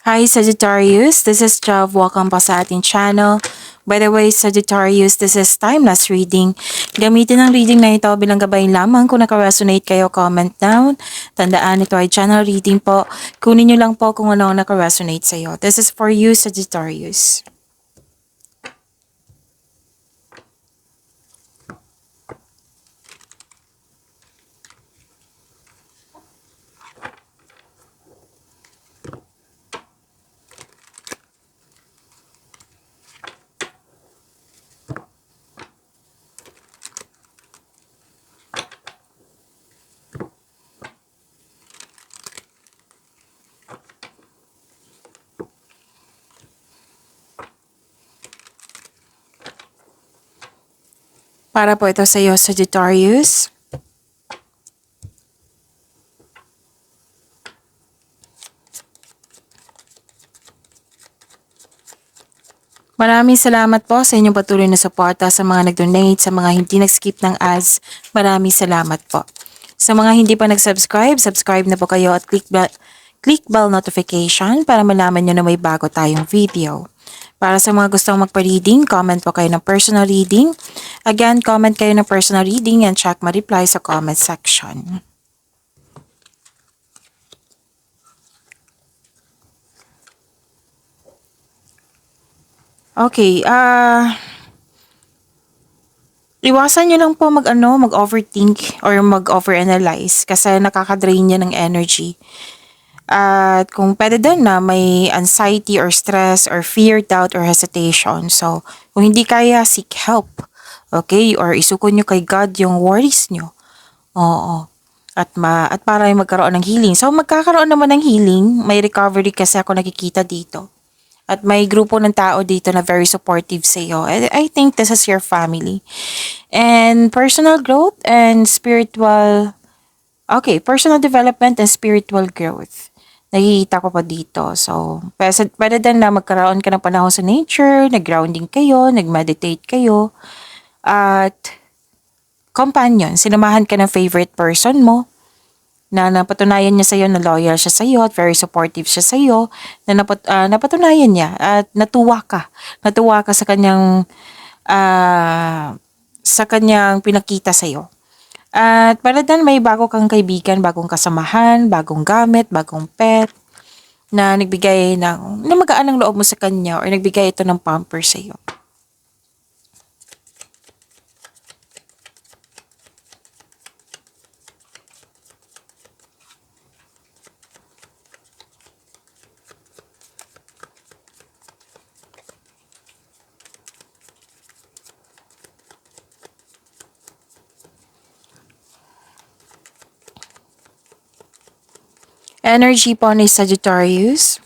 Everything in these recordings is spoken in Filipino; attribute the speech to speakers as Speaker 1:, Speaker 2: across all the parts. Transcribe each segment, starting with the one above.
Speaker 1: Hi Sagittarius, this is Jav. Welcome pa sa ating channel. By the way, Sagittarius, this is timeless reading. Gamitin ang reading na ito bilang gabay lamang. Kung naka-resonate kayo, comment down. Tandaan, ito ay channel reading po. Kunin nyo lang po kung ano ang naka-resonate sa iyo. This is for you, Sagittarius. Para po ito sa iyo, Sagittarius. Maraming salamat po sa inyong patuloy na suporta sa mga nag-donate, sa mga hindi nag-skip ng ads. Maraming salamat po. Sa mga hindi pa nag-subscribe, subscribe na po kayo at click bell notification para malaman nyo na may bago tayong video. Para sa mga gustong magpa-reading, comment po kayo ng personal reading. Again, comment kayo ng personal reading and check ma-reply sa comment section. Okay, iwasan nyo lang po mag-overthink or mag-overanalyze kasi nakaka-drain niya ng energy. At kung pwede din na may anxiety or stress or fear, doubt or hesitation. So, kung hindi kaya, seek help. Okay? Or isuko nyo kay God yung worries nyo. Oo. At para magkaroon ng healing. So, magkakaroon naman ng healing. May recovery kasi ako nakikita dito. At may grupo ng tao dito na very supportive sa iyo. I think this is your family. And personal growth and personal development and spiritual growth. Nakikita ko pa dito. So, pwede din na magkaroon ka ng panahon sa nature, nag-grounding kayo, nag-meditate kayo, at companion, sinamahan ka ng favorite person mo, na napatunayan niya sa'yo na loyal siya sa'yo at very supportive siya sa'yo, na napatunayan niya at natuwa ka. Natuwa ka sa kanyang pinakita sa'yo. At para din may bago kang kaibigan, bagong kasamahan, bagong gamit, bagong pet, na na magaan ang loob mo sa kanya or nagbigay ito ng pamper sa'yo. Energy po ni Sagittarius.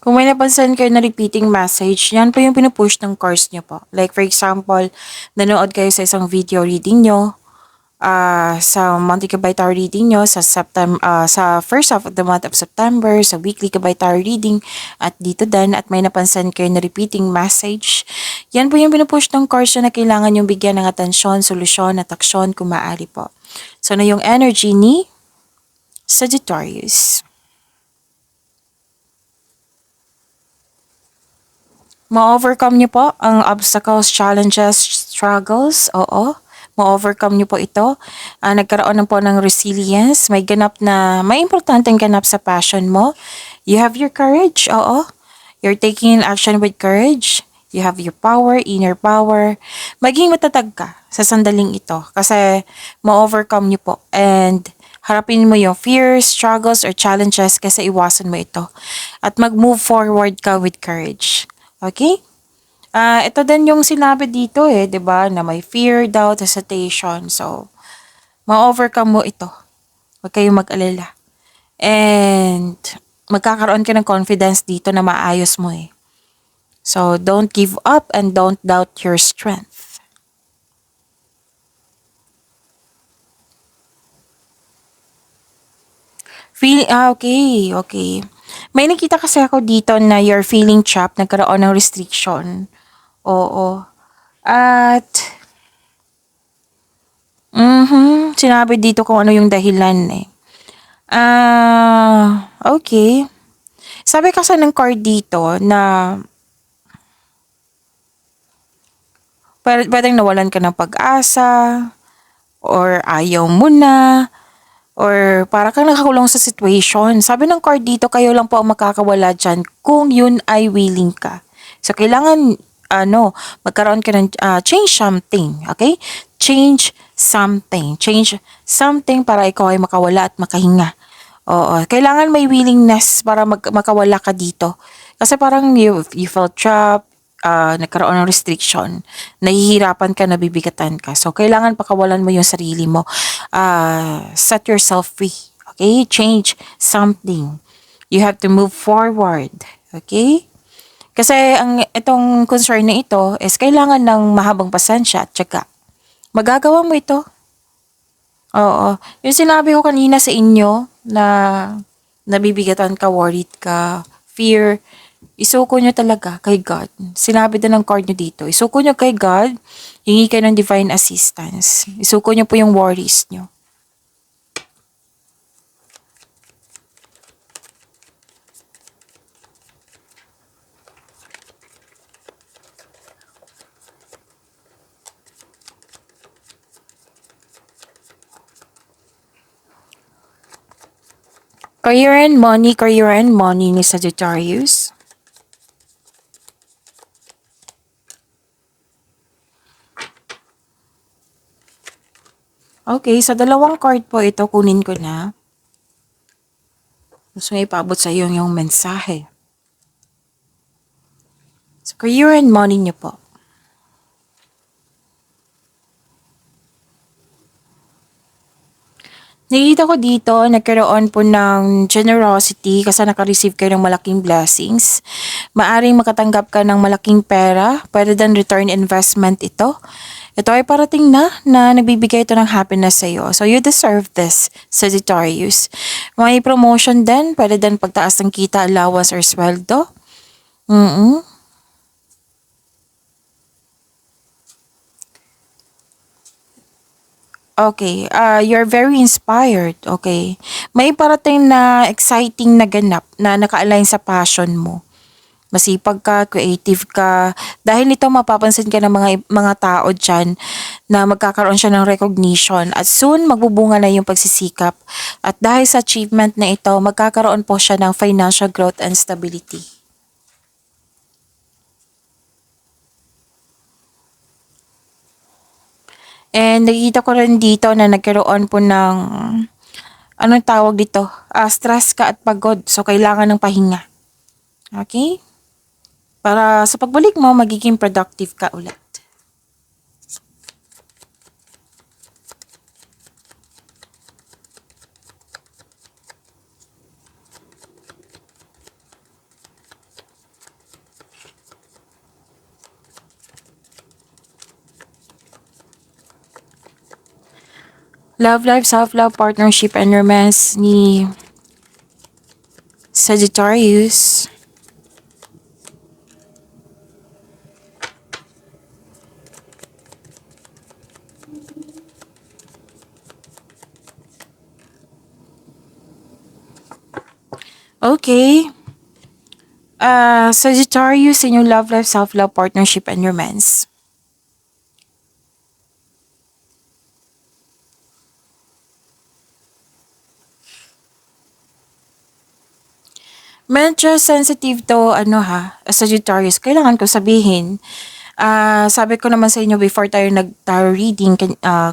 Speaker 1: Kung may napansin kayo na repeating message, yan po yung pinupush ng cards nyo po. Like for example, nanood kayo sa isang video reading nyo, sa monthly Gabay Tarot reading nyo, sa first half of the month of September, sa weekly Gabay Tarot reading, at dito din, at may napansin kayo na repeating message. Yan po yung pinupush ng cards na kailangan yung bigyan ng atensyon, solusyon, at aksyon kung maaari po. So na yung energy ni Sagittarius. Ma-overcome niyo po ang obstacles, challenges, struggles. Oo. Ma-overcome niyo po ito. Nagkaroon na po ng resilience. May importanteng ganap sa passion mo. You have your courage. Oo. You're taking action with courage. You have your power, inner power. Maging matatag ka sa sandaling ito. Kasi ma-overcome niyo po. And harapin mo yung fears, struggles, or challenges kasi iwasan mo ito. At mag-move forward ka with courage. Okay? Ito din yung sinabi dito 'di ba, na may fear, doubt, hesitation. So, ma-overcome mo ito. Huwag kayong mag-alala. And magkakaroon ka ng confidence dito na maayos mo So, don't give up and don't doubt your strength. Okay. May nakita kasi ako dito na you're feeling trapped, nagkaroon ng restriction. Oo. At, sinabi dito kung ano yung dahilan eh. Okay. Sabi kasi ng card dito na pwedeng nawalan ka ng pag-asa, or ayaw mo na, or para kang nakakulong sa situation. Sabi ng card dito, kayo lang po ang makakawala dyan kung yun ay willing ka. So, kailangan, magkaroon ka ng change something, okay? Change something. Change something para ikaw ay makawala at makahinga. Oo, kailangan may willingness para makawala ka dito. Kasi parang you felt trapped, nagkaroon ng restriction, nahihirapan ka, nabibigatan ka. So, kailangan pakawalan mo yung sarili mo. Set yourself free. Okay? Change something. You have to move forward. Okay? Kasi itong concern na ito is kailangan ng mahabang pasensya at syaga. Magagawa mo ito. Oo. Yung sinabi ko kanina sa inyo na nabibigatan ka, worried ka, fear, isuko nyo talaga kay God. Sinabi din ng card nyo dito. Isuko nyo kay God, hingi kayo ng divine assistance. Isuko nyo po yung worries nyo. Career and money ni Sagittarius. Okay, sa dalawang card po ito, kunin ko na. Gusto nga ipabot sa iyo yung mensahe. So, career and money niyo po. Nakita ko dito, nagkaroon po ng generosity kasi naka-receive kayo ng malaking blessings. Maaring makatanggap ka ng malaking pera, pwede din return investment ito. Ito ay parating na nagbibigay ito ng happiness sa iyo. So you deserve this, Sagittarius. May promotion din, pwede din pagtaas ng kita, allowance or sweldo. Okay, you're very inspired, okay. May parating na exciting na ganap na naka-align sa passion mo. Masipag ka, creative ka. Dahil nito mapapansin ka ng mga tao diyan na magkakaroon siya ng recognition at soon magbubunga na yung pagsisikap. At dahil sa achievement na ito, magkakaroon po siya ng financial growth and stability. And nakikita ko rin dito na nagkaroon po ng, anong tawag dito? Stress ka at pagod. So, kailangan ng pahinga. Okay? Para sa pagbalik mo, magiging productive ka ulit. Love life, self-love, partnership, and romance ni Sagittarius. Okay. Sagittarius in your love life, self-love, partnership, and romance. Medyo sensitive to, Sagittarius. Kailangan ko sabihin. Sabi ko naman sa inyo before tayo nag-tarot reading,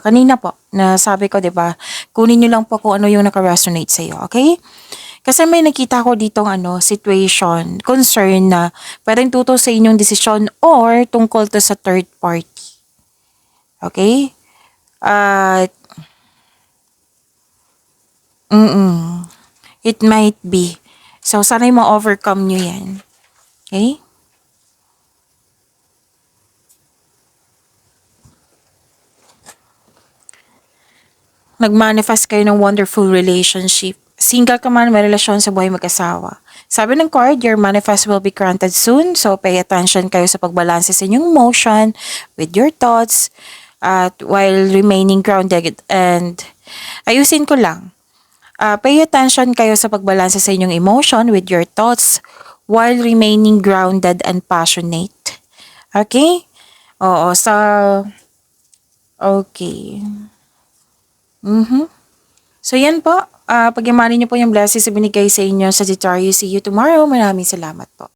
Speaker 1: kanina po, na sabi ko, 'di ba, kunin niyo lang po kung ano yung naka-resonate sa iyo, okay? Kasi may nakita ko ditong situation, concern na pwedeng tuto sa inyong desisyon or tungkol to sa third party. Okay? At, it might be. So, sana'y ma-overcome nyo yan. Okay? Nag-manifest kayo ng wonderful relationship. single ka man, may relasyon sa buhay mag-asawa. Sabi ng card, your manifest will be granted soon. So, pay attention kayo sa pagbalanse sa inyong emotion with your thoughts at while remaining grounded. And ayusin ko lang. Pay attention kayo sa pagbalanse sa inyong emotion with your thoughts while remaining grounded and passionate. Okay? Oo, so, okay. So, yan po. Pag-imanin niyo po yung blessings na binigay sa inyo sa Sagittarius. See you tomorrow. Maraming salamat po.